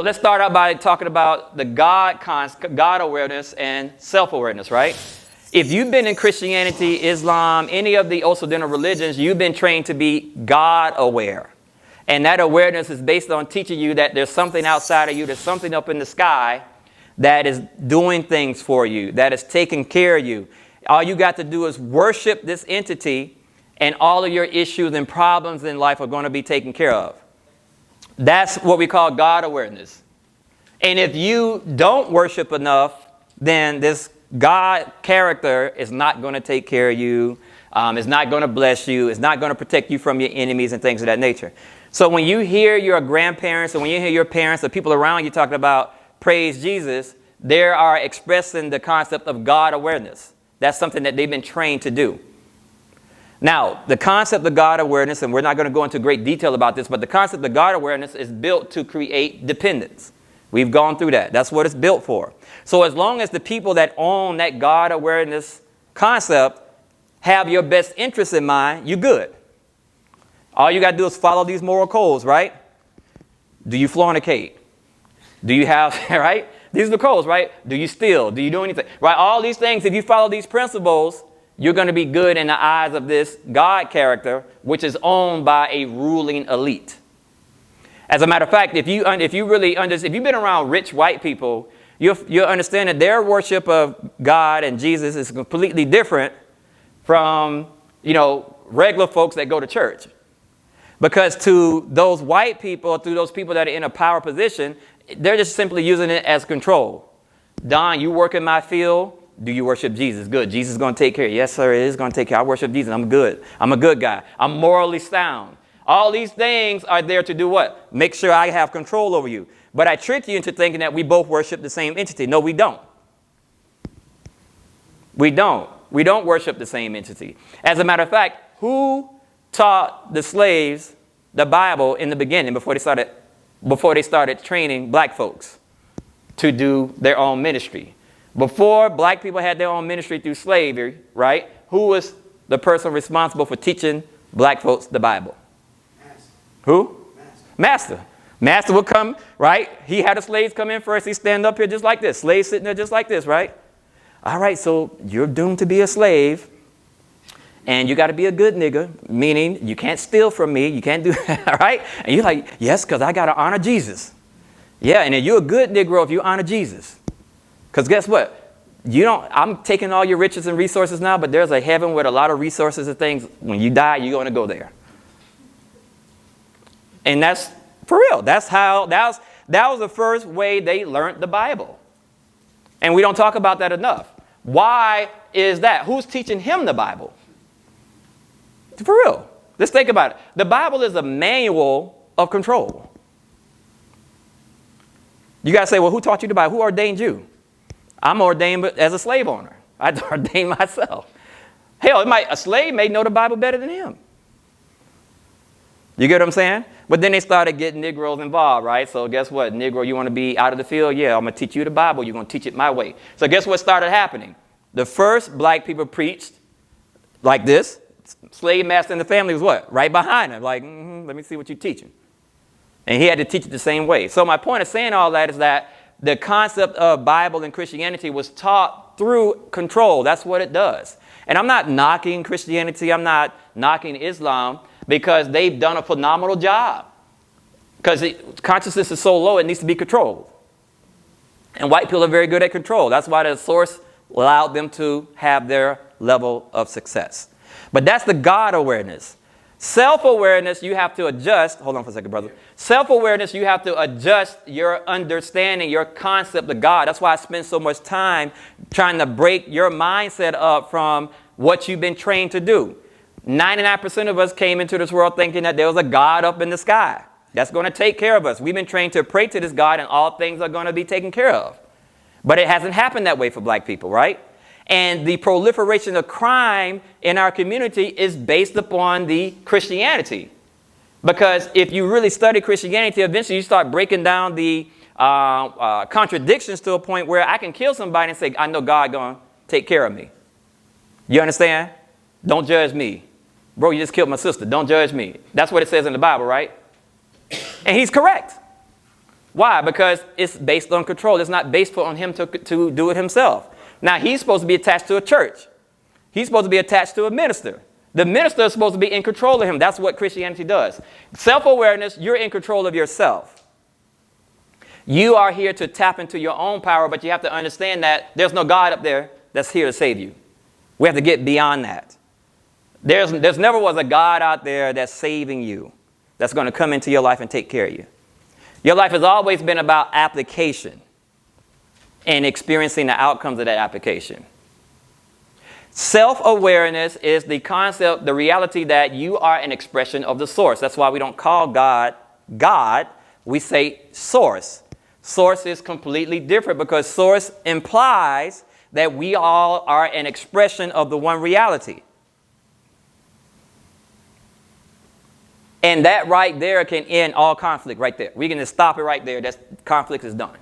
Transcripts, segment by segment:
So let's start out by talking about the God awareness and self-awareness, right? If you've been in Christianity, Islam, any of the Occidental religions, you've been trained to be God aware. And that awareness is based on teaching you that there's something outside of you, there's something up in the sky that is doing things for you, that is taking care of you. All you got to do is worship this entity, and all of your issues and problems in life are going to be taken care of. That's what we call God awareness. And if you don't worship enough, then this God character is not going to take care of you. It's not going to bless you. It's not going to protect you from your enemies and things of that nature. So when you hear your grandparents, or when you hear your parents or people around you talking about praise Jesus, they are expressing the concept of God awareness. That's something that they've been trained to do. Now, the concept of God awareness, and we're not going to go into great detail about this, but the concept of God awareness is built to create dependence. We've gone through that. That's what it's built for. So as long as the people that own that God awareness concept have your best interests in mind, you're good. All you got to do is follow these moral codes, right? Do you fornicate? Do you have, right? These are the codes, right? Do you steal? Do you do anything? Right? All these things, if you follow these principles, you're going to be good in the eyes of this God character, which is owned by a ruling elite. As a matter of fact, if you've been around rich white people, you'll understand that their worship of God and Jesus is completely different from, regular folks that go to church. Because to those white people, to those people that are in a power position, they're just simply using it as control. Don, you work in my field. Do you worship Jesus? Good. Jesus is going to take care of you. Yes, sir, it is going to take care. I worship Jesus. I'm good. I'm a good guy. I'm morally sound. All these things are there to do what? Make sure I have control over you. But I trick you into thinking that we both worship the same entity. No, we don't. We don't. We don't worship the same entity. As a matter of fact, who taught the slaves the Bible in the beginning before they started training black folks to do their own ministry? Before black people had their own ministry through slavery, right? Who was the person responsible for teaching black folks the Bible? Master. Who? Master. Master would come, right? He had the slaves come in first. He'd stand up here just like this. Slaves sitting there just like this, right? All right, so you're doomed to be a slave. And you got to be a good nigga, meaning you can't steal from me. You can't do that, all right? And you're like, yes, because I got to honor Jesus. Yeah, and then you're a good Negro if you honor Jesus. Because guess what? I'm taking all your riches and resources now, but there's a heaven with a lot of resources and things. When you die, you're going to go there. And that's for real. That was the first way they learned the Bible. And we don't talk about that enough. Why is that? Who's teaching him the Bible? For real. Let's think about it. The Bible is a manual of control. You got to say, well, who taught you the Bible? Who ordained you? I'm ordained as a slave owner. I ordained myself. Hell, a slave may know the Bible better than him. You get what I'm saying? But then they started getting Negroes involved, right? So guess what? Negro, you want to be out of the field? Yeah, I'm going to teach you the Bible. You're going to teach it my way. So guess what started happening? The first black people preached like this. Slave master in the family was what? Right behind him. Like, let me see what you're teaching. And he had to teach it the same way. So my point of saying all that is that the concept of Bible and Christianity was taught through control. That's what it does. And I'm not knocking Christianity. I'm not knocking Islam because they've done a phenomenal job. Because consciousness is so low, it needs to be controlled. And white people are very good at control. That's why the source allowed them to have their level of success. But that's the God awareness. Self-awareness, you have to adjust. Hold on for a second, brother. Self-awareness, you have to adjust your understanding, your concept of God. That's why I spend so much time trying to break your mindset up from what you've been trained to do. 99% of us came into this world thinking that there was a God up in the sky that's going to take care of us. We've been trained to pray to this God and all things are going to be taken care of. But it hasn't happened that way for black people, right? And the proliferation of crime in our community is based upon the Christianity. Because if you really study Christianity, eventually you start breaking down the contradictions to a point where I can kill somebody and say, I know God going to take care of me. You understand? Don't judge me. Bro, you just killed my sister. Don't judge me. That's what it says in the Bible, right? And he's correct. Why? Because it's based on control. It's not based on him to do it himself. Now, he's supposed to be attached to a church. He's supposed to be attached to a minister. The minister is supposed to be in control of him. That's what Christianity does. Self-awareness, you're in control of yourself. You are here to tap into your own power, but you have to understand that there's no God up there that's here to save you. We have to get beyond that. There's never was a God out there that's saving you, that's going to come into your life and take care of you. Your life has always been about application and experiencing the outcomes of that application. Self-awareness is the concept, the reality that you are an expression of the source. That's why we don't call God God. We say source. Source is completely different because source implies that we all are an expression of the one reality. And that right there can end all conflict right there. We can just stop it right there. That conflict is done.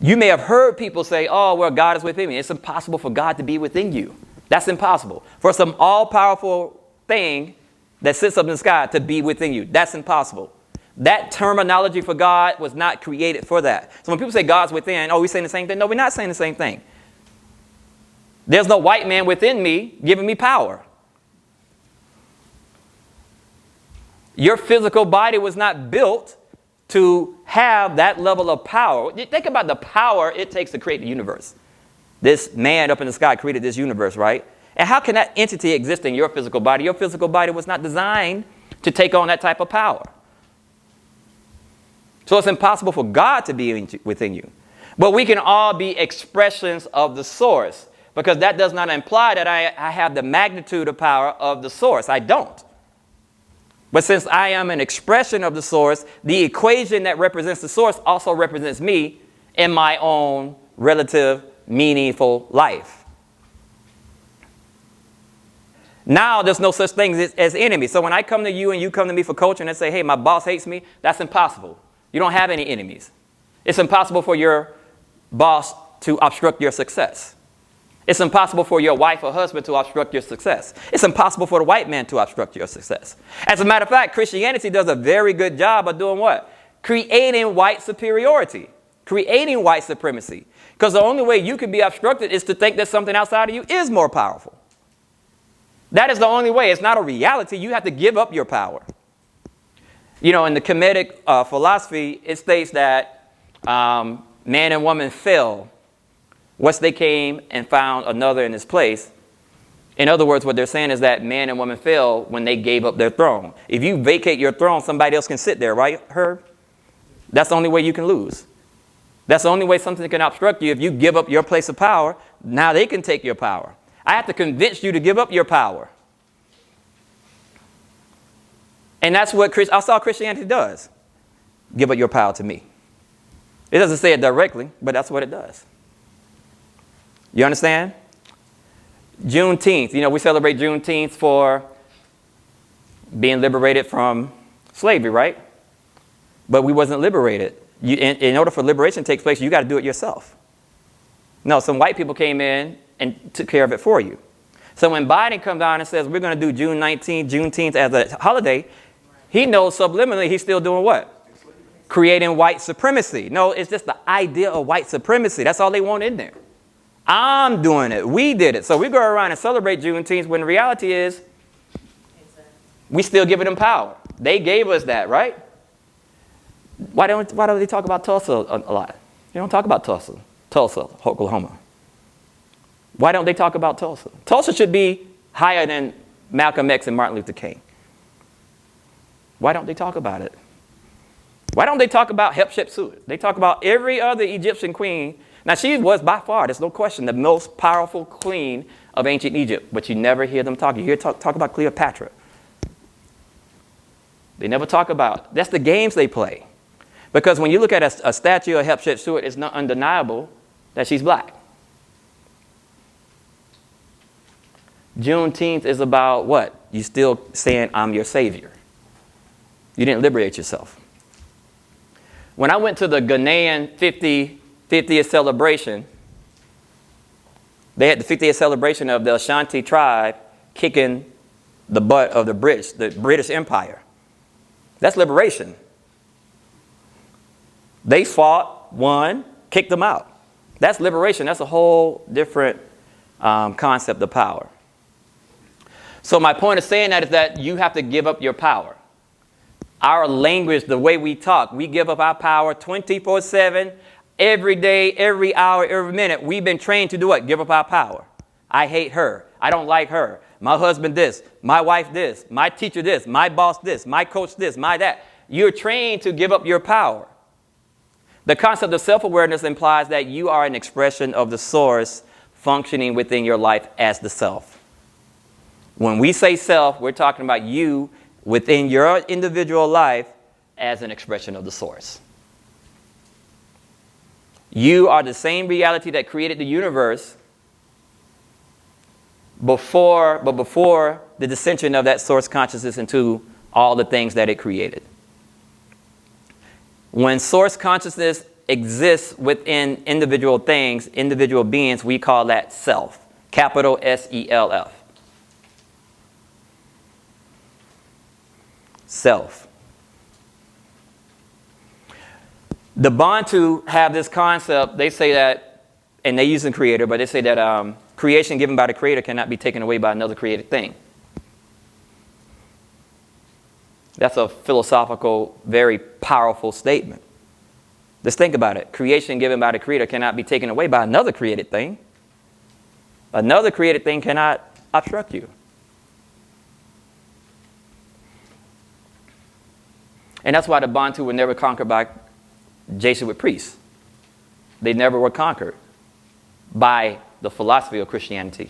You may have heard people say, oh, well, God is within me. It's impossible for God to be within you. That's impossible. For some all-powerful thing that sits up in the sky to be within you, that's impossible. That terminology for God was not created for that. So when people say God's within, oh, we're saying the same thing? No, we're not saying the same thing. There's no white man within me giving me power. Your physical body was not built to have that level of power. Think about the power it takes to create the universe. This man up in the sky created this universe, right? And how can that entity exist in your physical body? Your physical body was not designed to take on that type of power. So it's impossible for God to be within you. But we can all be expressions of the source, because that does not imply that I have the magnitude of power of the source. I don't. But since I am an expression of the source, the equation that represents the source also represents me in my own relative, meaningful life. Now there's no such thing as enemy. So when I come to you and you come to me for coaching and say, hey, my boss hates me, that's impossible. You don't have any enemies. It's impossible for your boss to obstruct your success. It's impossible for your wife or husband to obstruct your success. It's impossible for the white man to obstruct your success. As a matter of fact, Christianity does a very good job of doing what? Creating white superiority, creating white supremacy. Because the only way you can be obstructed is to think that something outside of you is more powerful. That is the only way. It's not a reality. You have to give up your power. You know, in the Kamitic philosophy, it states that man and woman fell once they came and found another in his place. In other words, what they're saying is that man and woman fell when they gave up their throne. If you vacate your throne, somebody else can sit there, right, Herb? That's the only way you can lose. That's the only way something can obstruct you. If you give up your place of power, now they can take your power. I have to convince you to give up your power. And that's what Christianity does. Give up your power to me. It doesn't say it directly, but that's what it does. You understand? Juneteenth. You know, we celebrate Juneteenth for being liberated from slavery, right? But we wasn't liberated. In order for liberation to take place, you got to do it yourself. No, some white people came in and took care of it for you. So when Biden comes down and says, we're going to do Juneteenth as a holiday, he knows subliminally he's still doing what? Creating white supremacy. No, it's just the idea of white supremacy. That's all they want in there. I'm doing it. We did it. So we go around and celebrate Juneteenth when the reality is we still giving them power. They gave us that, right? Why don't they talk about Tulsa a lot? They don't talk about Tulsa, Oklahoma. Why don't they talk about Tulsa? Tulsa should be higher than Malcolm X and Martin Luther King. Why don't they talk about it? Why don't they talk about Hatshepsut? They talk about every other Egyptian queen. Now, she was by far, there's no question, the most powerful queen of ancient Egypt. But you never hear them talk. You hear talk about Cleopatra. They never talk about. That's the games they play. Because when you look at a statue of Hatshepsut, it's not undeniable that she's black. Juneteenth is about what? You still saying, I'm your savior. You didn't liberate yourself. When I went to the Ghanaian 50th celebration, they had the 50th celebration of the Ashanti tribe kicking the butt of the British Empire. That's liberation. They fought, won, kicked them out. That's liberation. That's a whole different concept of power. So my point of saying that is that you have to give up your power. Our language, the way we talk, we give up our power 24/7, every day, every hour, every minute. We've been trained to do what? Give up our power. I hate her. I don't like her. My husband this, my wife this, my teacher this, my boss this, my coach this, my that. You're trained to give up your power. The concept of self-awareness implies that you are an expression of the source functioning within your life as the self. When we say self, we're talking about you within your individual life as an expression of the source. You are the same reality that created the universe before the dissension of that source consciousness into all the things that it created. When source consciousness exists within individual things, individual beings, we call that self. Capital S-E-L-F. Self. The Bantu have this concept. They say that, and they use the creator, but they say that creation given by the creator cannot be taken away by another created thing. That's a philosophical, very powerful statement. Let's think about it. Creation given by the creator cannot be taken away by another created thing. Another created thing cannot obstruct you. And that's why the Bantu were never conquered by Jesuit priests. They never were conquered by the philosophy of Christianity.